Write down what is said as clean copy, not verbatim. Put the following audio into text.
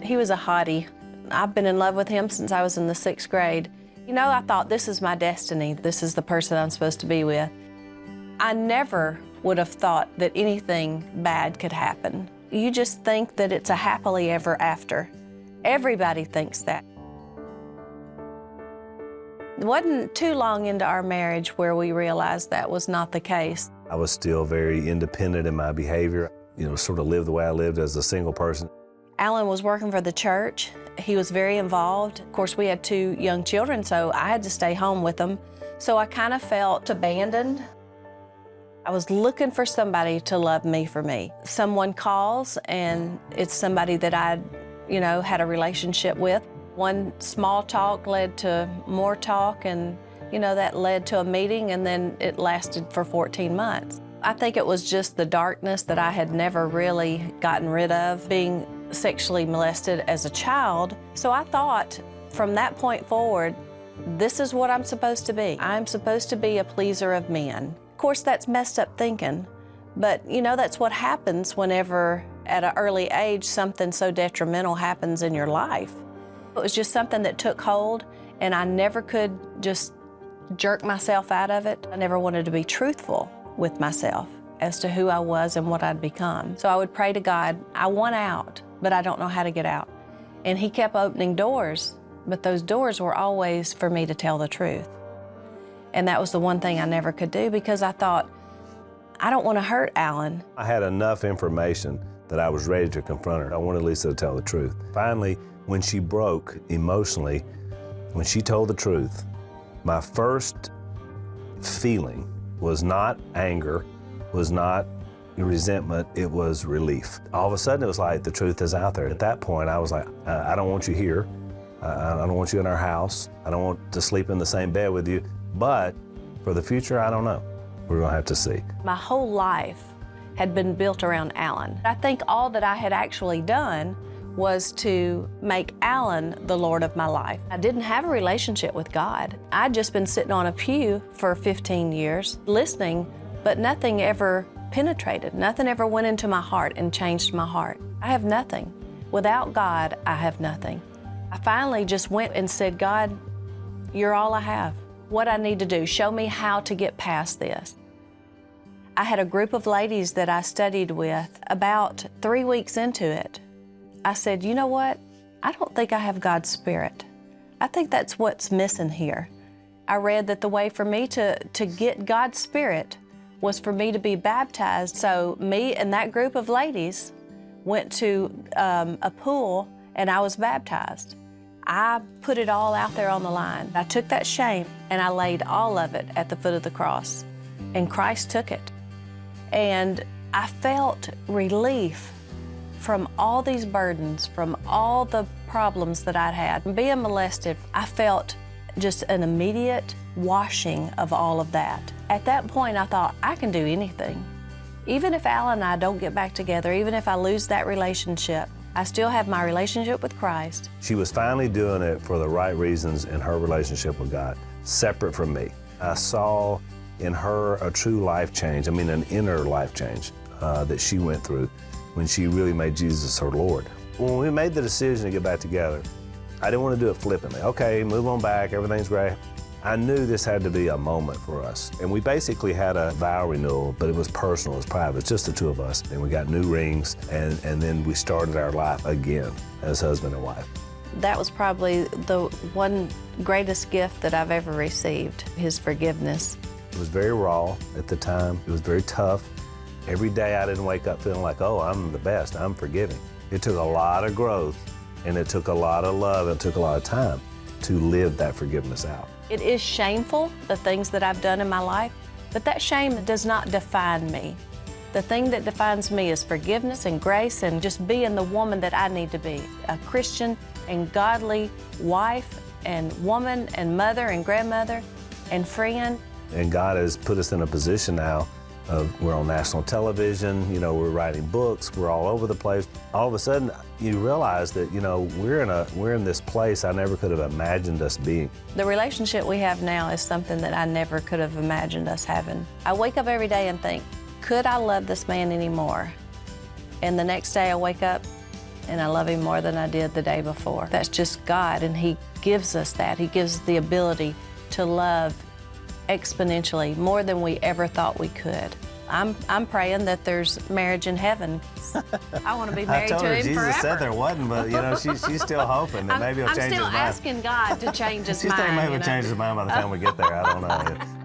He was a hottie. I've been in love with him since I was in the 6th grade. You know, I thought, this is my destiny. This is the person I'm supposed to be with. I never would have thought that anything bad could happen. You just think that it's a happily ever after. Everybody thinks that. It wasn't too long into our marriage where we realized that was not the case. I was still very independent in my behavior, sort of lived the way I lived as a single person. Alan was working for the church. He was very involved. Of course, we had 2 young children, so I had to stay home with them. So I kind of felt abandoned. I was looking for somebody to love me for me. Someone calls, and it's somebody that I'd, had a relationship with. One small talk led to more talk, and, that led to a meeting, and then it lasted for 14 months. I think it was just the darkness that I had never really gotten rid of, being sexually molested as a child. So I thought, from that point forward, this is what I'm supposed to be. I'm supposed to be a pleaser of men. Of course, that's messed up thinking, but that's what happens whenever, at an early age, something so detrimental happens in your life. It was just something that took hold, and I never could just jerk myself out of it. I never wanted to be truthful with myself as to who I was and what I'd become. So I would pray to God, I want out, but I don't know how to get out. And He kept opening doors, but those doors were always for me to tell the truth. And that was the one thing I never could do, because I thought, I don't want to hurt Alan. I had enough information that I was ready to confront her. I wanted Lisa to tell the truth. Finally, when she broke emotionally, when she told the truth, my first feeling was not anger, was not resentment, it was relief. All of a sudden, it was like the truth is out there. At that point, I was like, I don't want you here. I don't want you in our house. I don't want to sleep in the same bed with you. But for the future, I don't know. We're gonna have to see. My whole life had been built around Alan. I think all that I had actually done was to make Alan the Lord of my life. I didn't have a relationship with God. I'd just been sitting on a pew for 15 years, listening, but nothing ever penetrated. Nothing ever went into my heart and changed my heart. I have nothing. Without God, I have nothing. I finally just went and said, God, you're all I have. What I need to do, show me how to get past this. I had a group of ladies that I studied with. About 3 weeks into it, I said, you know what? I don't think I have God's Spirit. I think that's what's missing here. I read that the way for me to get God's Spirit was for me to be baptized. So me and that group of ladies went to a pool, and I was baptized. I put it all out there on the line. I took that shame and I laid all of it at the foot of the cross, and Christ took it. And I felt relief from all these burdens, from all the problems that I'd had. Being molested, I felt just an immediate washing of all of that. At that point, I thought, I can do anything. Even if Alan and I don't get back together, even if I lose that relationship, I still have my relationship with Christ. She was finally doing it for the right reasons in her relationship with God, separate from me. I saw in her a true life change, an inner life change that she went through when she really made Jesus her Lord. When we made the decision to get back together, I didn't want to do it flippantly. Okay, move on back, everything's great. I knew this had to be a moment for us. And we basically had a vow renewal, but it was personal, it was private, just the 2 of us. And we got new rings, and then we started our life again as husband and wife. That was probably the one greatest gift that I've ever received, his forgiveness. It was very raw at the time. It was very tough. Every day I didn't wake up feeling like, oh, I'm the best, I'm forgiving. It took a lot of growth, and it took a lot of love, and it took a lot of time to live that forgiveness out. It is shameful, the things that I've done in my life, but that shame does not define me. The thing that defines me is forgiveness and grace and just being the woman that I need to be, a Christian and godly wife and woman and mother and grandmother and friend. And God has put us in a position now of we're on national television, we're writing books, we're all over the place. All of a sudden, you realize that, we're in this place I never could have imagined us being. The relationship we have now is something that I never could have imagined us having. I wake up every day and think, could I love this man anymore? And the next day I wake up and I love him more than I did the day before. That's just God, and he gives us that. He gives us the ability to love exponentially, more than we ever thought we could. I'm praying that there's marriage in heaven. I want to be married to him Jesus forever. said there wasn't, but she's still hoping that maybe he'll change his mind. I'm still asking God to change his She's mind. thinking maybe he'll change his mind by the time we get there. I don't know.